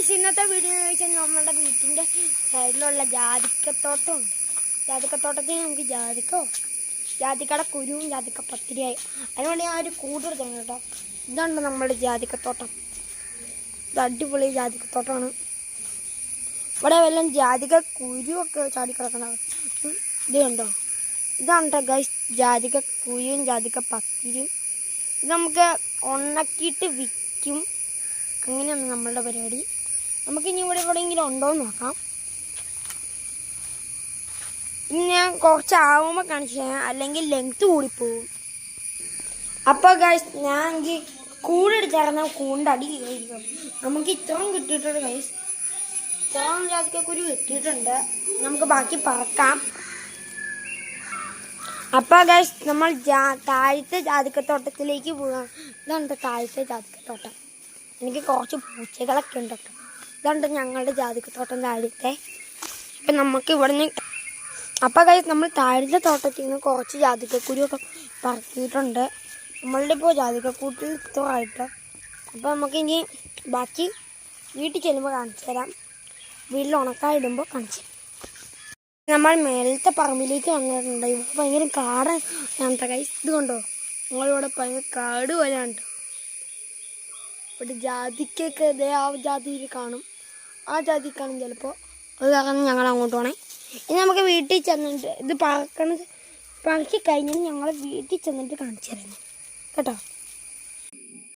ഇന്നത്തെ വീഡിയോ എന്ന് വെച്ചാൽ നമ്മുടെ വീട്ടിൻ്റെ സൈഡിലുള്ള ജാതിക്കത്തോട്ടമുണ്ട്. ജാതിക്കത്തോട്ടത്തിൽ നമുക്ക് ജാതിക്കയുടെ കുരുവും ജാതിക്ക പത്തിരിയായി. അതിനുവേണ്ടി ഞാൻ ഒരു കൂടെടുത്താണ് കേട്ടോ. ഇതാണ് നമ്മുടെ ജാതിക്കത്തോട്ടം. ഇത് അടിപൊളി ജാതിക്കത്തോട്ടമാണ്. ഇവിടെ വല്ലതും ജാതിക്ക കുരുവൊക്കെ ചാടിക്കിടക്കണം. ഇത് കണ്ടോ, ഇതാണ് കേട്ടോ ഗൈസ് ജാതിക്ക കുരുവും ജാതിക്ക പത്തിരിയും. ഇത് നമുക്ക് ഉണക്കിയിട്ട് വിൽക്കും. അങ്ങനെയാണ് നമ്മളുടെ പരിപാടി. നമുക്കിനി ഇവിടെ എവിടെയെങ്കിലും ഉണ്ടോ എന്ന് നോക്കാം. ഇനി ഞാൻ കുറച്ചാവുമ്പോൾ കാണിച്ചു തരാം, അല്ലെങ്കിൽ ലെങ്ത്ത് കൂടിപ്പോവും. അപ്പോൾ ഗൈസ് ഞാൻ എനിക്ക് കൂടെടുത്തിറങ്ങാൻ കൂടിൻ്റെ അടി കഴിക്കും. നമുക്ക് ഇത്രയും കിട്ടിയിട്ടുണ്ട് ഗൈസ്. ഇത്രയും ജാതിക്കക്കുരു കിട്ടിയിട്ടുണ്ട്. നമുക്ക് ബാക്കി പറക്കാം. അപ്പോൾ ഗൈസ് നമ്മൾ താഴത്തെ ജാതിക്കത്തോട്ടത്തിലേക്ക് പോകാം. ഇതാണ് താഴത്തെ ജാതിക്കത്തോട്ടം. എനിക്ക് കുറച്ച് പൂച്ചകളൊക്കെ ഉണ്ട് കേട്ടോ. ഇതാണ് ഞങ്ങളുടെ ജാതിക്കത്തോട്ടം താഴത്തെ. അപ്പം നമുക്ക് ഇവിടെ നിന്ന് അപ്പോൾ ഗൈസ് നമ്മൾ താഴത്തെ തോട്ടത്തിൽ നിന്ന് കുറച്ച് ജാതിക്കക്കുരുവൊക്കെ പറക്കിയിട്ടുണ്ട്. നമ്മളുടെ ഇപ്പോൾ ജാതിക്കക്കൂട്ടിൽ ഇത്രമായിട്ട്. അപ്പോൾ നമുക്കിനി ബാക്കി വീട്ടിൽ ചെല്ലുമ്പോൾ കാണിച്ചു തരാം. വീട്ടിൽ ഉണക്കായിടുമ്പോൾ കാണിച്ചു തരാം. നമ്മൾ മേലത്തെ പറമ്പിലേക്ക് വന്നിട്ടുണ്ട്. ഇവിടെ ഭയങ്കര കാടാണ് ഗൈസ്. ഇത് കണ്ടോ, നമ്മളിവിടെ ഭയങ്കര കാട് പോലെയാണ് കേട്ടോ. ഇവിടെ ജാതിക്കൊക്കെ ഇതേ ആ ജാതിയിൽ കാണും. ആ ജാതി കാണും ചിലപ്പോൾ. അത് കാരണം ഞങ്ങൾ അങ്ങോട്ട് പോകണേ. ഇനി നമുക്ക് വീട്ടിൽ ചെന്നിട്ട് ഇത് പറക്കി കഴിഞ്ഞാൽ ഞങ്ങൾ വീട്ടിൽ ചെന്നിട്ട് കാണിച്ചു തരണം കേട്ടോ.